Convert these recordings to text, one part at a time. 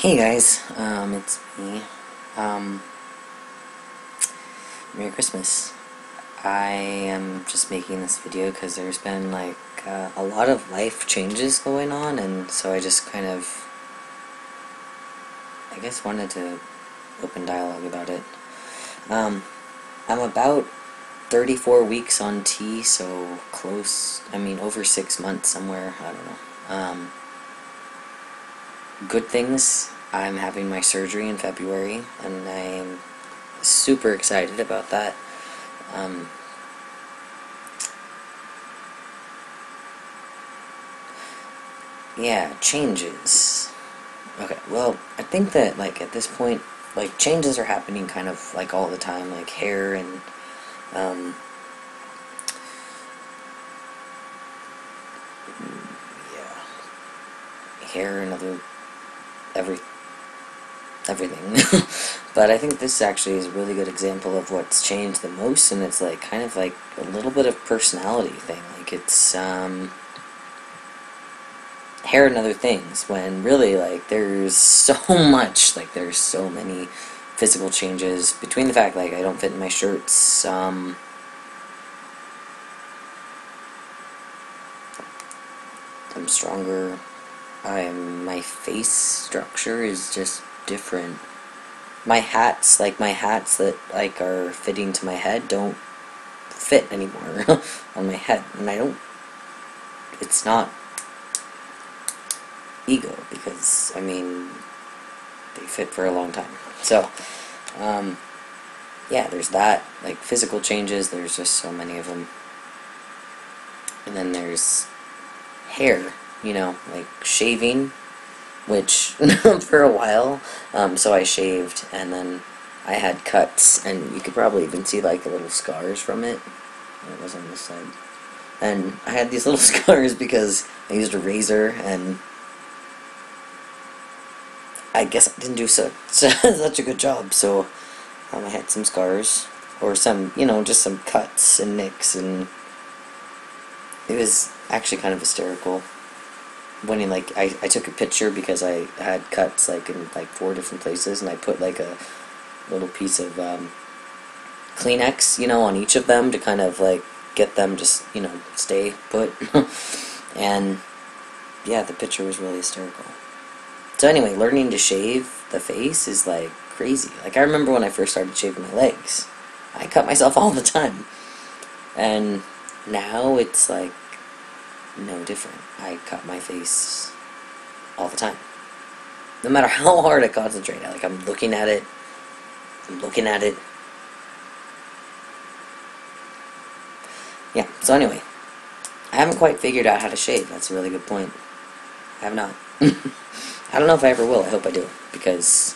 Hey guys, it's me. Um, Merry Christmas. I am just making this video because there's been a lot of life changes going on, and so I just kind of, I guess, wanted to open dialogue about it. Um, I'm about 34 weeks on T, so close, over 6 months somewhere, I don't know. Good things. I'm having my surgery in February, and I'm super excited about that. Um, yeah, changes. Okay, well, I think that, at this point, changes are happening kind of, all the time, like hair and, um, yeah, hair and every, everything. But I think this actually is a really good example of what's changed the most, and it's, kind of like a little bit of personality thing. It's, hair and other things, when really, there's so much, there's so many physical changes between the fact, I don't fit in my shirts. I'm stronger. My face structure is just different. My hats that, are fitting to my head don't fit anymore on my head, and it's not ego, because, they fit for a long time. So, yeah, there's that, physical changes, there's just so many of them. And then there's hair, shaving, which, for a while, so I shaved, and then I had cuts, and you could probably even see, the little scars from it. It was on this side. And I had these little scars because I used a razor, and I guess I didn't do such a good job, so I had some scars, or some, just some cuts and nicks, and it was actually kind of hysterical. When I took a picture because I had cuts, in, 4 different places, and I put, a little piece of, Kleenex, on each of them to kind of, get them just, stay put. And, yeah, the picture was really hysterical. So anyway, learning to shave the face is, crazy. I remember when I first started shaving my legs. I cut myself all the time. And now it's, no different. I cut my face all the time. No matter how hard I concentrate. I'm looking at it. I'm looking at it. Yeah, so anyway. I haven't quite figured out how to shave. That's a really good point. I have not. I don't know if I ever will. I hope I do. Because,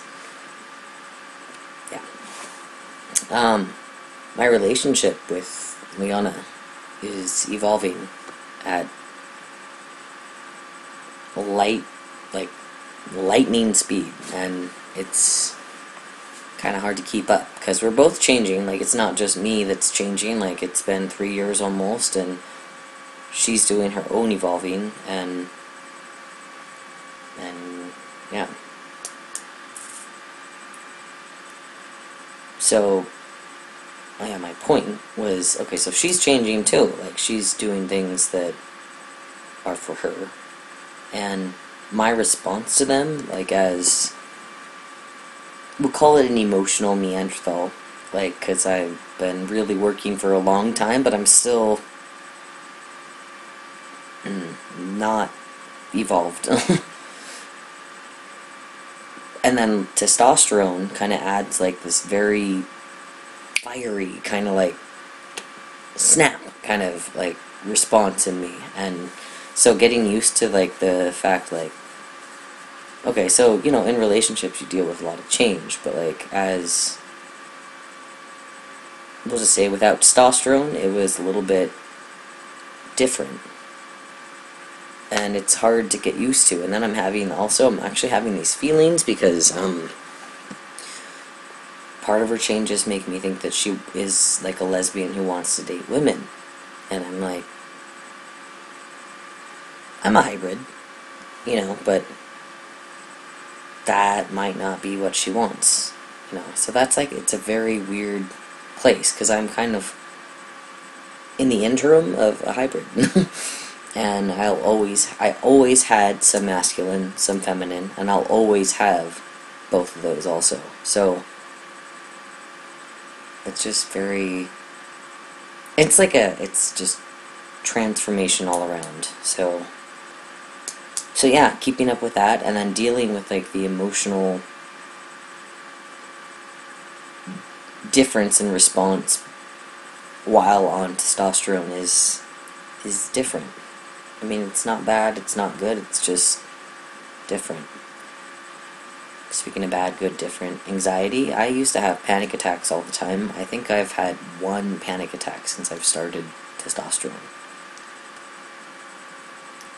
yeah. My relationship with Liana is evolving at lightning speed, and it's kind of hard to keep up, because we're both changing. It's not just me that's changing. It's been 3 years almost, and she's doing her own evolving, and yeah. So, oh yeah, my point was, okay, so she's changing too. She's doing things that are for her, and my response to them, as, we'll call it an emotional Neanderthal, because I've been really working for a long time, but I'm still not evolved. And then testosterone kind of adds, this very fiery, kind of, snap, kind of, response in me. And so getting used to, the fact, okay, so, in relationships you deal with a lot of change, but, as, we'll just say, without testosterone, it was a little bit different. And it's hard to get used to. And then I'm actually having these feelings, because, part of her changes make me think that she is, a lesbian who wants to date women. And I'm a hybrid, but that might not be what she wants, you know. So that's like, it's a very weird place, because I'm kind of in the interim of a hybrid. And I always had some masculine, some feminine, and I'll always have both of those also. So it's just very, it's just transformation all around. So yeah, keeping up with that, and then dealing with like the emotional difference in response while on testosterone is different. I mean, it's not bad, it's not good, it's just different. Speaking of bad, good, different, anxiety, I used to have panic attacks all the time. I think I've had one panic attack since I've started testosterone.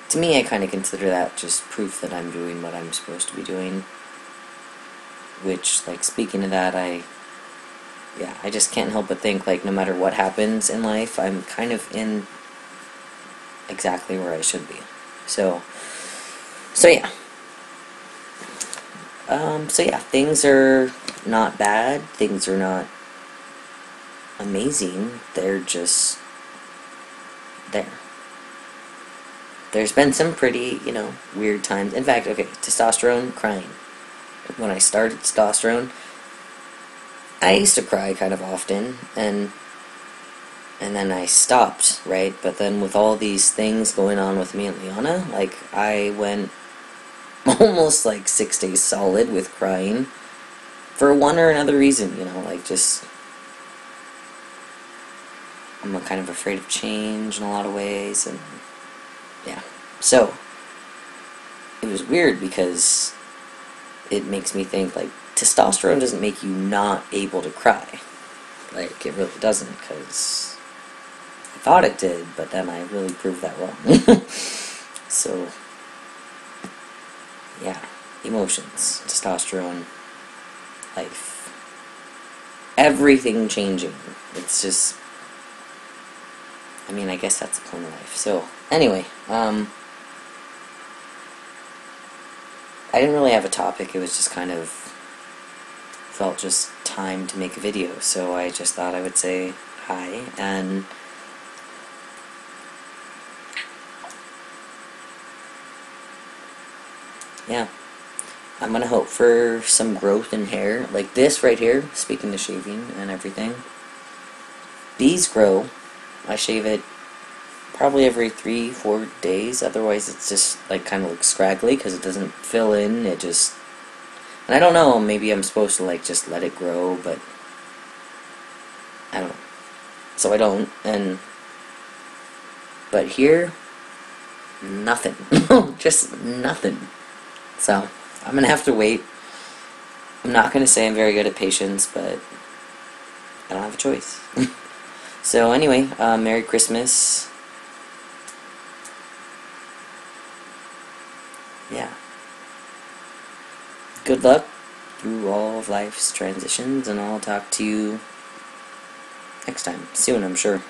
To me, I kind of consider that just proof that I'm doing what I'm supposed to be doing. Which, like, speaking of that, I just can't help but think, like, no matter what happens in life, I'm kind of in exactly where I should be. So yeah. So yeah, things are not bad, things are not amazing, they're just there. There's been some pretty, you know, weird times. In fact, okay, testosterone, crying. When I started testosterone, I used to cry kind of often, and then I stopped, right? But then with all these things going on with me and Liana, like, I went almost like 6 days solid with crying for one or another reason, you know, like, just, I'm kind of afraid of change in a lot of ways, and yeah. So it was weird because it makes me think, like, testosterone doesn't make you not able to cry. Like, it really doesn't, because I thought it did, but then I really proved that wrong. So, yeah. Emotions, testosterone, life. Everything changing. It's just, I mean, I guess that's the point of life. So, anyway, I didn't really have a topic, it was just kind of felt just time to make a video, so I just thought I would say hi, and yeah, I'm gonna hope for some growth in hair, like this right here, speaking of shaving and everything. These grow, I shave it probably every 3-4 days, otherwise it's just like kind of looks scraggly because it doesn't fill in, it just, and I don't know, maybe I'm supposed to like just let it grow, but I don't know. So I don't, but here, nothing. Just nothing. So, I'm gonna have to wait. I'm not gonna say I'm very good at patience, but I don't have a choice. So anyway, Merry Christmas. Yeah. Good luck through all of life's transitions, and I'll talk to you next time. Soon, I'm sure.